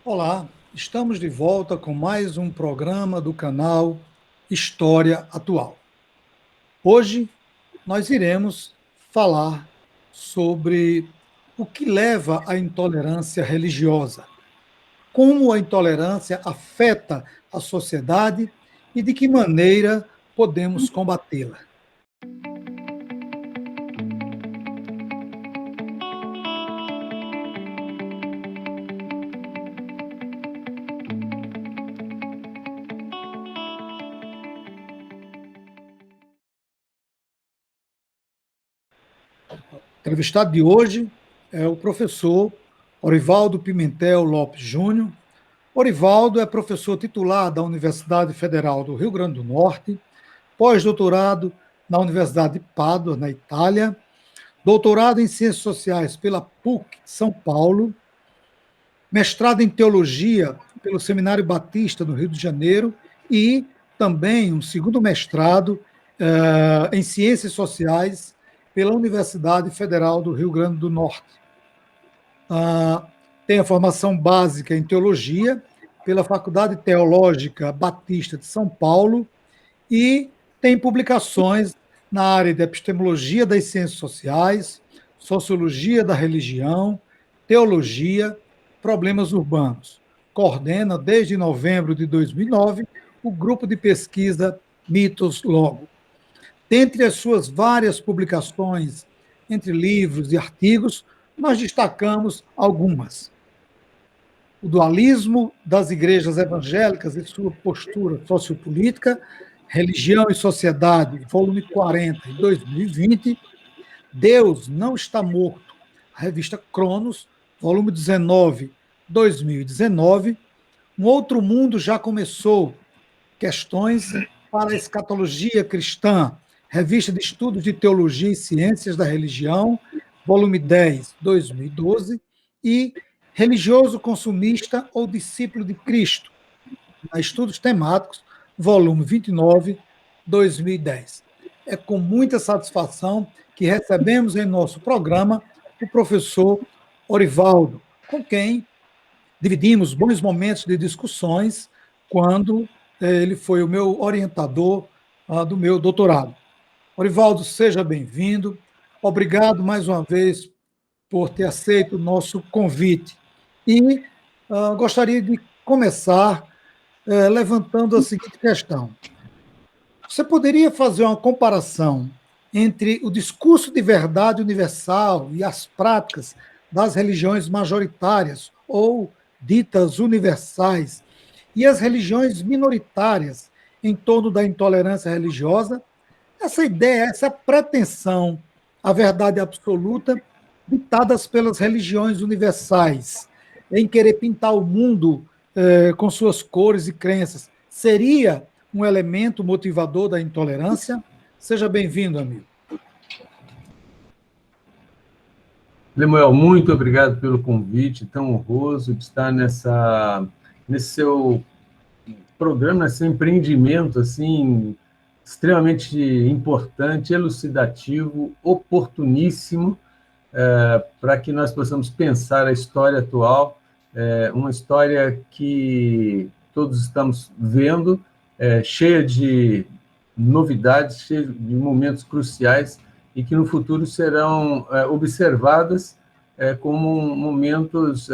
Olá, estamos de volta com mais um programa do canal História Atual. Hoje nós iremos falar sobre o que leva à intolerância religiosa, como a intolerância afeta a sociedade e de que maneira podemos combatê-la. O entrevistado de hoje é o professor Orivaldo Pimentel Lopes Júnior. Orivaldo é professor titular da Universidade Federal do Rio Grande do Norte, pós-doutorado na Universidade de Pádua, na Itália, doutorado em Ciências Sociais pela PUC São Paulo, mestrado em Teologia pelo Seminário Batista no Rio de Janeiro e também um segundo mestrado em Ciências Sociais pela Universidade Federal do Rio Grande do Norte. Tem a formação básica em Teologia pela Faculdade Teológica Batista de São Paulo e tem publicações na área de epistemologia das ciências sociais, sociologia da religião, teologia, problemas urbanos. Coordena, desde novembro de 2009, o grupo de pesquisa Mitos Logo. Dentre as suas várias publicações, entre livros e artigos, nós destacamos algumas. O dualismo das igrejas evangélicas e sua postura sociopolítica, Religião e Sociedade, volume 40, de 2020, Deus Não Está Morto, a revista Cronos, volume 19, 2019, Um Outro Mundo Já Começou, Questões para a Escatologia Cristã, revista de Estudos de Teologia e Ciências da Religião, volume 10, 2012, e Religioso Consumista ou Discípulo de Cristo, a Estudos Temáticos, volume 29, 2010. É com muita satisfação que recebemos em nosso programa o professor Orivaldo, com quem dividimos bons momentos de discussões quando ele foi o meu orientador do meu doutorado. Orivaldo, seja bem-vindo. Obrigado mais uma vez por ter aceito o nosso convite. E gostaria de começar levantando a seguinte questão. Você poderia fazer uma comparação entre o discurso de verdade universal e as práticas das religiões majoritárias ou ditas universais e as religiões minoritárias em torno da intolerância religiosa? Essa ideia, essa pretensão à verdade absoluta, ditadas pelas religiões universais, em querer pintar o mundo com suas cores e crenças, seria um elemento motivador da intolerância? Seja bem-vindo, amigo. Lemuel, muito obrigado pelo convite tão honroso de estar nesse seu programa, nesse empreendimento assim, extremamente importante, elucidativo, oportuníssimo, para que nós possamos pensar a história atual, uma história que todos estamos vendo, cheia de novidades, cheia de momentos cruciais, e que no futuro serão observadas como momentos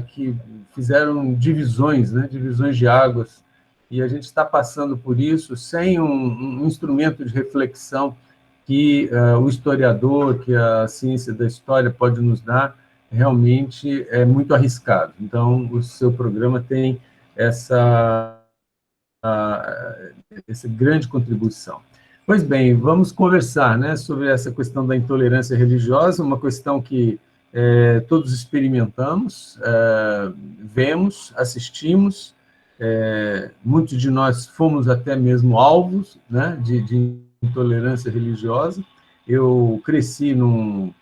que fizeram divisões, né, divisões de águas, e a gente está passando por isso sem um instrumento de reflexão que o historiador, que a ciência da história pode nos dar, realmente é muito arriscado. Então, o seu programa tem essa grande contribuição. Pois bem, vamos conversar, né, sobre essa questão da intolerância religiosa, uma questão que todos experimentamos, vemos, assistimos, muitos de nós fomos até mesmo alvos, né, de intolerância religiosa. Eu cresci no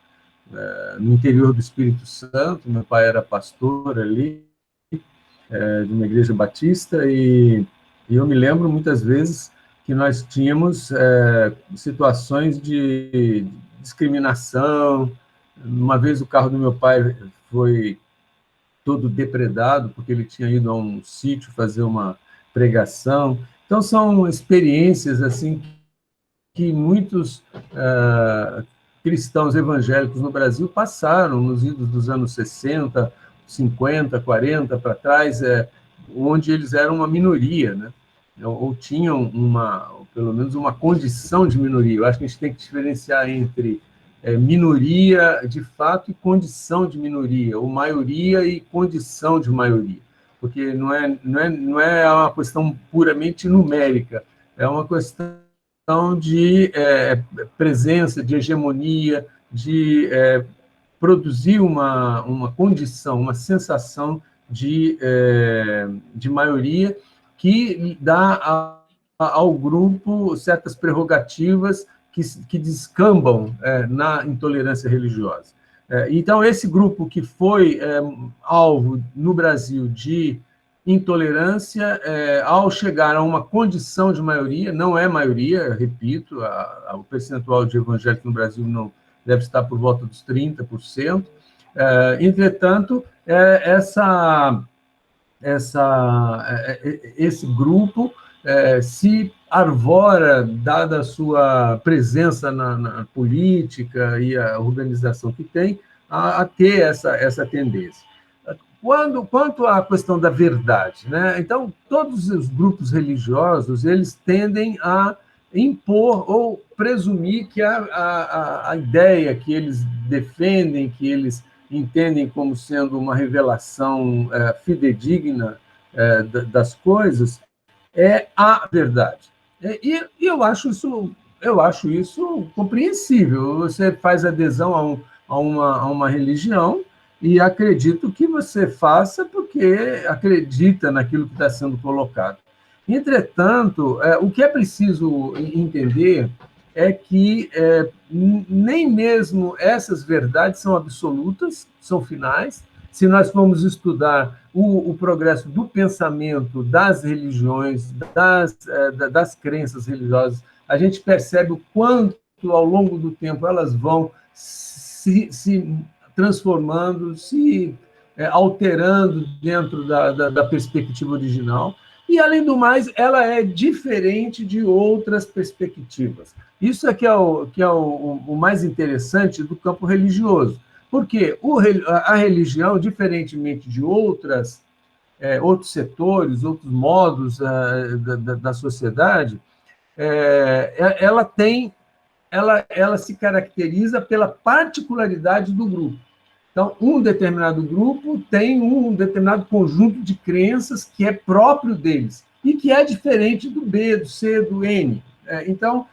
interior do Espírito Santo, meu pai era pastor ali, de uma igreja batista, e eu me lembro muitas vezes que nós tínhamos situações de discriminação. Uma vez o carro do meu pai foi todo depredado, porque ele tinha ido a um sítio fazer uma pregação. Então, são experiências assim que muitos cristãos evangélicos no Brasil passaram nos idos dos anos 60, 50, 40 para trás, onde eles eram uma minoria, né? Ou tinham pelo menos uma condição de minoria. Eu acho que a gente tem que diferenciar entre minoria de fato e condição de minoria, ou maioria e condição de maioria, porque não é uma questão puramente numérica, é uma questão de presença, de hegemonia, de produzir uma condição, uma sensação de maioria que dá ao grupo certas prerrogativas que descambam na intolerância religiosa. Então, esse grupo que foi alvo no Brasil de intolerância, ao chegar a uma condição de maioria, não é maioria, repito, o percentual de evangélicos no Brasil não deve estar por volta dos 30%. Entretanto, esse grupo se arvora, dada a sua presença na política e a organização que tem, a ter essa tendência. Quanto à questão da verdade, né? Então, todos os grupos religiosos, eles tendem a impor ou presumir que a ideia que eles defendem, que eles entendem como sendo uma revelação fidedigna das coisas, é a verdade. E eu acho isso compreensível. Você faz adesão a uma religião e acredito que você faça porque acredita naquilo que está sendo colocado. Entretanto, o que é preciso entender é que nem mesmo essas verdades são absolutas, são finais. Se nós formos estudar o progresso do pensamento, das religiões, das crenças religiosas, a gente percebe o quanto, ao longo do tempo, elas vão se transformando, se alterando dentro da perspectiva original. E, além do mais, ela é diferente de outras perspectivas. Isso é que é o mais interessante do campo religioso. Porque a religião, diferentemente de outros setores, outros modos da sociedade, ela se caracteriza pela particularidade do grupo. Então, um determinado grupo tem um determinado conjunto de crenças que é próprio deles e que é diferente do B, do C, do N. Então,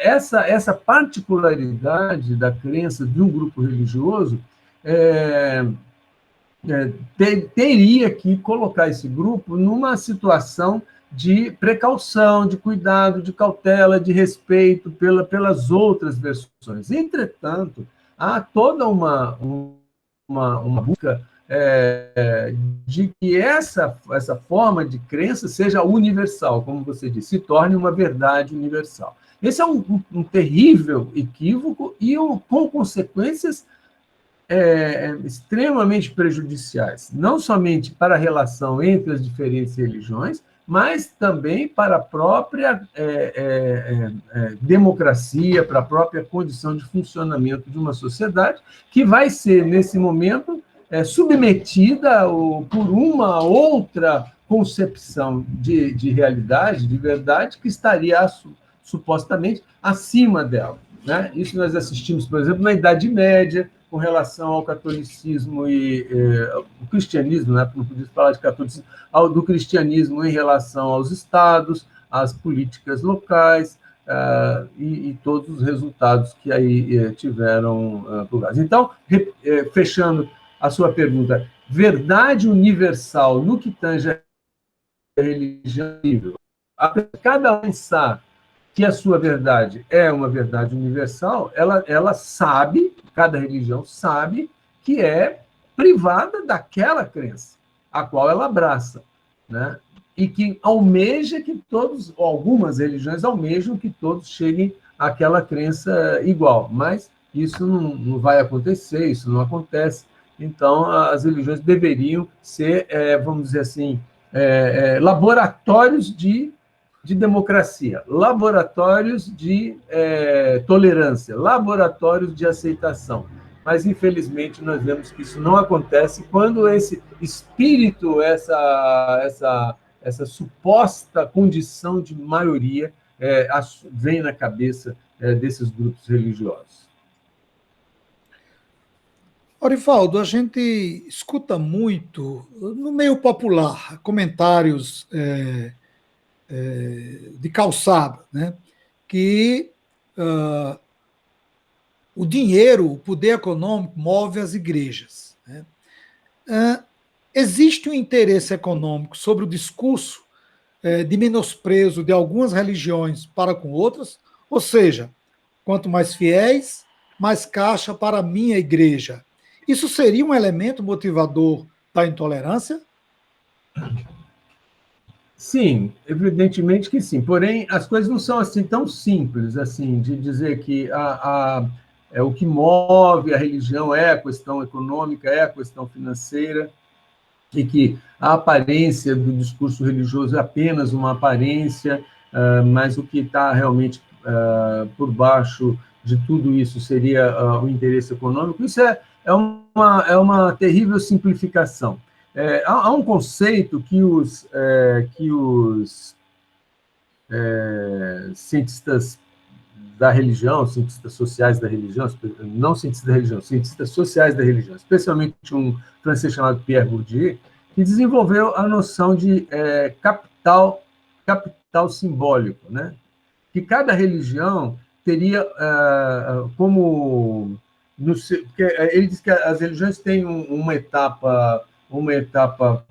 essa particularidade da crença de um grupo religioso teria que colocar esse grupo numa situação de precaução, de cuidado, de cautela, de respeito pelas outras versões. Entretanto, há toda uma busca de que essa forma de crença seja universal, como você disse, se torne uma verdade universal. Esse é um terrível equívoco e com consequências extremamente prejudiciais, não somente para a relação entre as diferentes religiões, mas também para a própria democracia, para a própria condição de funcionamento de uma sociedade, que vai ser, nesse momento, submetida por uma outra concepção de realidade, de verdade, que estaria supostamente acima dela. Né? Isso nós assistimos, por exemplo, na Idade Média, com relação ao catolicismo e o cristianismo, né? Não podia falar de catolicismo, do cristianismo em relação aos estados, às políticas locais e todos os resultados que aí tiveram por trás. Então, fechando a sua pergunta, verdade universal no que tange a religião, cada um pensar que a sua verdade é uma verdade universal, ela sabe, cada religião sabe, que é privada daquela crença, a qual ela abraça, né? E que almeja que todos, ou algumas religiões almejam que todos cheguem àquela crença igual, mas isso não vai acontecer, isso não acontece, Então, as religiões deveriam ser, vamos dizer assim, laboratórios de democracia, laboratórios de tolerância, laboratórios de aceitação. Mas, infelizmente, nós vemos que isso não acontece quando esse espírito, essa suposta condição de maioria vem na cabeça desses grupos religiosos. Orivaldo, a gente escuta muito no meio popular comentários de calçada, né, que o dinheiro, o poder econômico move as igrejas, né? Existe um interesse econômico sobre o discurso de menosprezo de algumas religiões para com outras, ou seja, quanto mais fiéis, mais caixa para a minha igreja. Isso seria um elemento motivador da intolerância? Sim, evidentemente que sim. Porém, as coisas não são assim tão simples assim de dizer que o que move a religião é a questão econômica, é a questão financeira, e que a aparência do discurso religioso é apenas uma aparência, mas o que está realmente por baixo de tudo isso seria o interesse econômico. Isso é uma terrível simplificação. Há um conceito que os cientistas da religião, cientistas sociais da religião, não cientistas da religião, cientistas sociais da religião, especialmente um francês chamado Pierre Bourdieu, que desenvolveu a noção de capital simbólico, né? Que cada religião teria como... Porque ele diz que as religiões têm uma etapa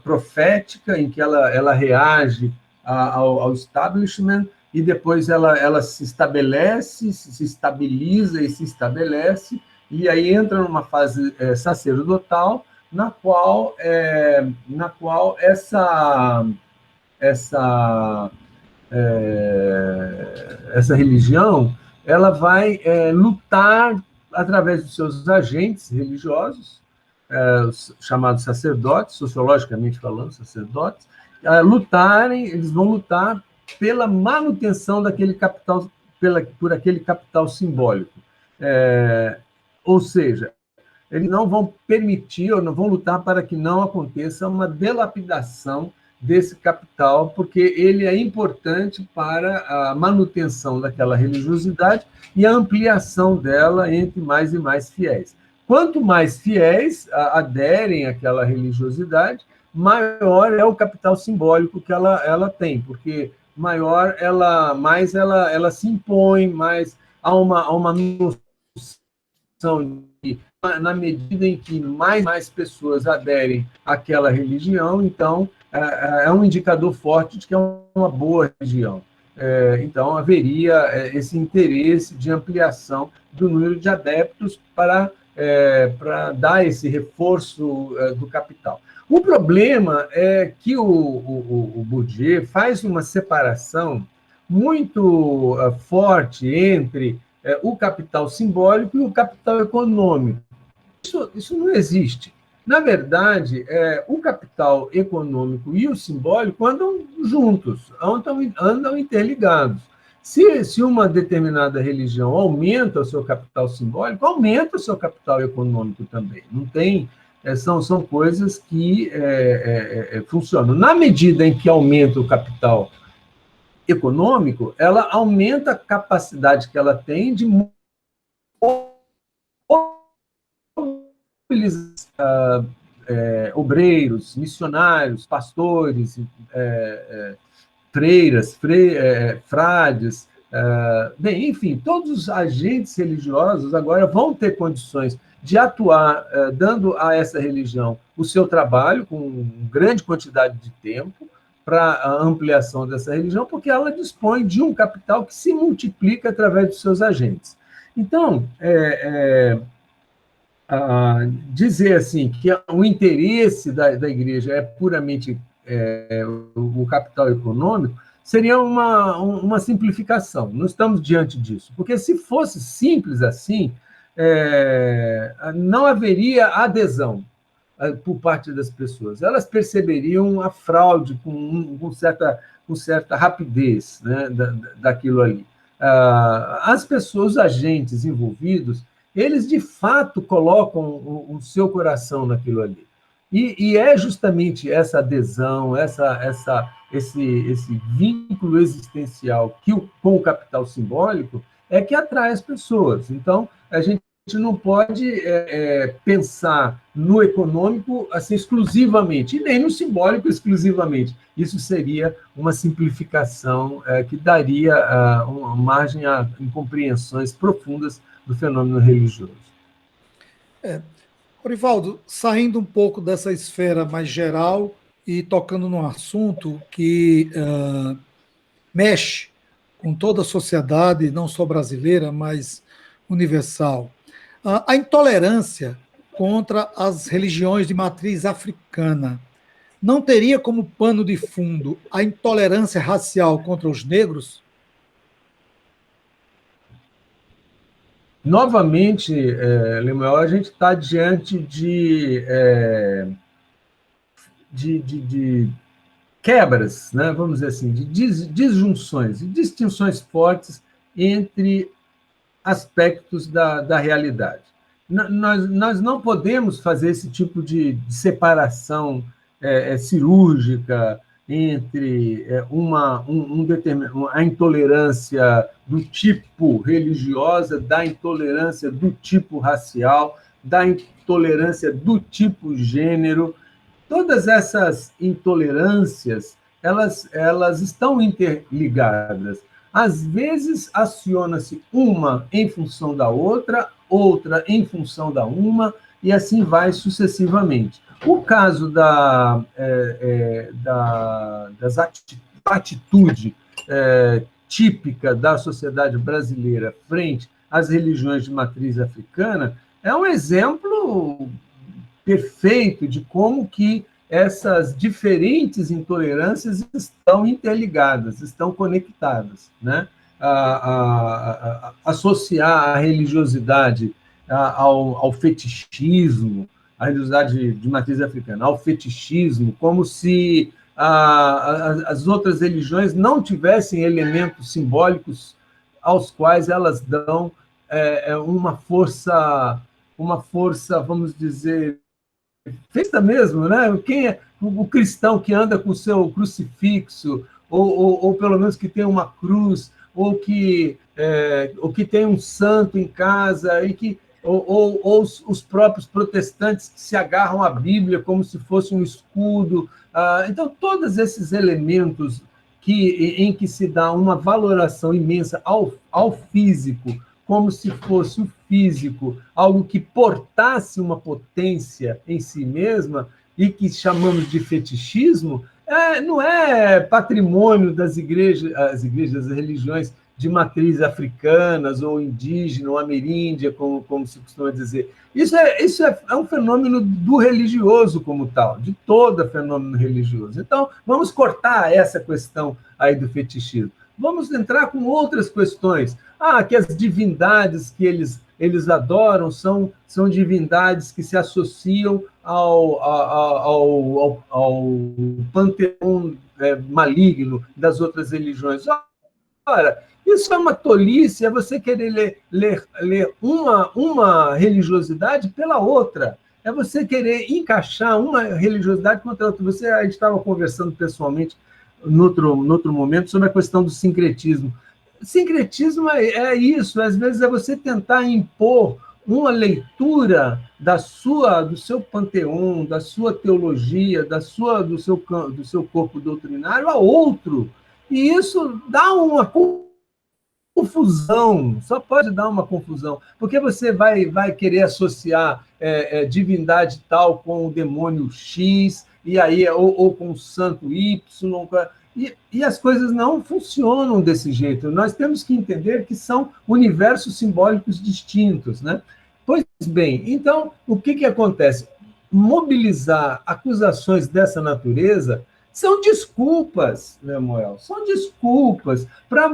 profética, em que ela reage ao establishment, e depois ela se estabelece, se estabiliza e se estabelece, e aí entra numa fase sacerdotal, na qual essa religião ela vai lutar através dos seus agentes religiosos, chamados sacerdotes, sociologicamente falando, sacerdotes, eles vão lutar pela manutenção daquele capital, por aquele capital simbólico. Ou seja, eles não vão permitir ou não vão lutar para que não aconteça uma delapidação desse capital, porque ele é importante para a manutenção daquela religiosidade e a ampliação dela entre mais e mais fiéis. Quanto mais fiéis aderem àquela religiosidade, maior é o capital simbólico que ela tem, porque mais ela se impõe, mais há uma noção de, na medida em que mais pessoas aderem àquela religião, então é um indicador forte de que é uma boa religião. Então, haveria esse interesse de ampliação do número de adeptos para dar esse reforço do capital. O problema é que o Bourdieu faz uma separação muito forte entre o capital simbólico e o capital econômico. Isso não existe. Na verdade, o capital econômico e o simbólico andam juntos, andam interligados. Se uma determinada religião aumenta o seu capital simbólico, aumenta o seu capital econômico também. Não tem, são coisas que funcionam. Na medida em que aumenta o capital econômico, ela aumenta a capacidade que ela tem de obreiros, missionários, pastores, freiras, frades, bem, enfim, todos os agentes religiosos agora vão ter condições de atuar dando a essa religião o seu trabalho com grande quantidade de tempo para a ampliação dessa religião, porque ela dispõe de um capital que se multiplica através dos seus agentes. Então, dizer assim que o interesse da igreja é puramente o capital econômico seria uma simplificação. Não estamos diante disso, porque se fosse simples assim, não haveria adesão. por parte das pessoas. Elas perceberiam a fraude com certa rapidez, né, daquilo ali. As pessoas, os agentes envolvidos, eles de fato colocam o seu coração naquilo ali. E é justamente essa adesão, esse vínculo existencial com o capital simbólico é que atrai as pessoas. Então, a gente não pode pensar no econômico assim exclusivamente, e nem no simbólico exclusivamente. Isso seria uma simplificação que daria uma margem a incompreensões profundas do fenômeno religioso. Orivaldo, saindo um pouco dessa esfera mais geral e tocando num assunto que mexe com toda a sociedade, não só brasileira, mas universal. A intolerância contra as religiões de matriz africana não teria como pano de fundo a intolerância racial contra os negros? Novamente, Lemuel, a gente está diante de quebras, né? Vamos dizer assim, de disjunções e distinções fortes entre aspectos da realidade. Nós não podemos fazer esse tipo de separação cirúrgica entre a intolerância do tipo religiosa, da intolerância do tipo racial, da intolerância do tipo gênero. Todas essas intolerâncias, elas estão interligadas. Às vezes, aciona-se uma em função da outra, outra em função da uma, e assim vai sucessivamente. O caso da atitude típica da sociedade brasileira frente às religiões de matriz africana é um exemplo perfeito de como que essas diferentes intolerâncias estão interligadas, estão conectadas, né? Associar a religiosidade ao fetichismo, a religiosidade de matriz africana, ao fetichismo, como se as outras religiões não tivessem elementos simbólicos aos quais elas dão uma força, vamos dizer, festa mesmo, né? Quem é o cristão que anda com o seu crucifixo, ou pelo menos que tem uma cruz, ou que tem um santo em casa, ou os próprios protestantes que se agarram à Bíblia como se fosse um escudo. Então, todos esses elementos em que se dá uma valoração imensa ao físico, como se fosse o físico algo que portasse uma potência em si mesma e que chamamos de fetichismo, não é patrimônio das igrejas, as religiões de matriz africanas ou indígena ou ameríndia, como se costuma dizer. Isso é um fenômeno do religioso como tal, de todo fenômeno religioso. Então, vamos cortar essa questão aí do fetichismo. Vamos entrar com outras questões. Que as divindades que eles adoram são divindades que se associam ao panteão maligno das outras religiões. Ora, isso é uma tolice, é você querer ler uma religiosidade pela outra. É você querer encaixar uma religiosidade contra a outra. A gente estava conversando pessoalmente no outro momento sobre a questão do sincretismo. Sincretismo é isso, às vezes é você tentar impor uma leitura do seu panteão, da sua teologia, do seu corpo doutrinário a outro. E isso dá uma confusão, só pode dar uma confusão, porque você vai querer associar divindade tal com o demônio X, e aí, ou com o santo Y, e as coisas não funcionam desse jeito. Nós temos que entender que são universos simbólicos distintos, né? Pois bem, então, o que acontece? Mobilizar acusações dessa natureza são desculpas, Lemuel, são desculpas para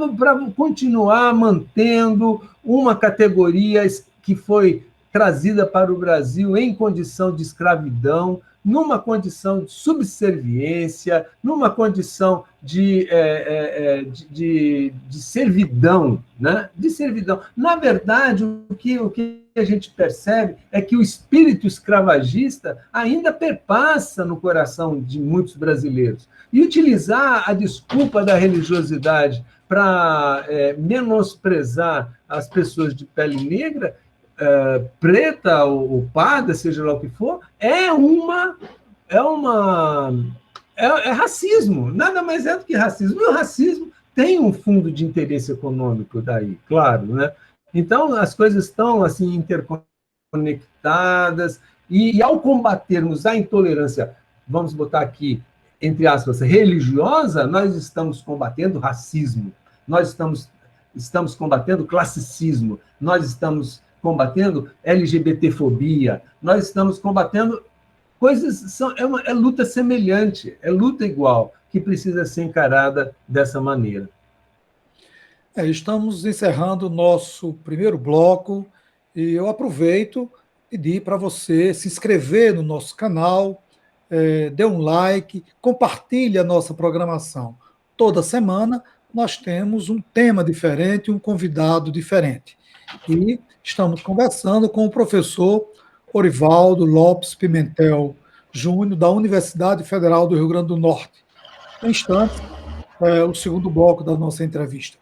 continuar mantendo uma categoria que foi trazida para o Brasil em condição de escravidão, numa condição de subserviência, numa condição de servidão, né? De servidão. Na verdade, o que a gente percebe é que o espírito escravagista ainda perpassa no coração de muitos brasileiros. E utilizar a desculpa da religiosidade para menosprezar as pessoas de pele negra, preta ou parda, seja lá o que for, é racismo, nada mais é do que racismo. E o racismo tem um fundo de interesse econômico daí, claro, né? Então, as coisas estão assim interconectadas, e ao combatermos a intolerância, vamos botar aqui, entre aspas, religiosa, nós estamos combatendo racismo, nós estamos combatendo classicismo, nós estamos combatendo LGBTfobia, nós estamos combatendo coisas, é luta semelhante, é luta igual, que precisa ser encarada dessa maneira. Estamos encerrando o nosso primeiro bloco e eu aproveito e pedir para você se inscrever no nosso canal, dê um like, compartilhe a nossa programação. Toda semana nós temos um tema diferente, um convidado diferente. E estamos conversando com o professor Orivaldo Lopes Pimentel Júnior, da Universidade Federal do Rio Grande do Norte. Em instantes, o segundo bloco da nossa entrevista.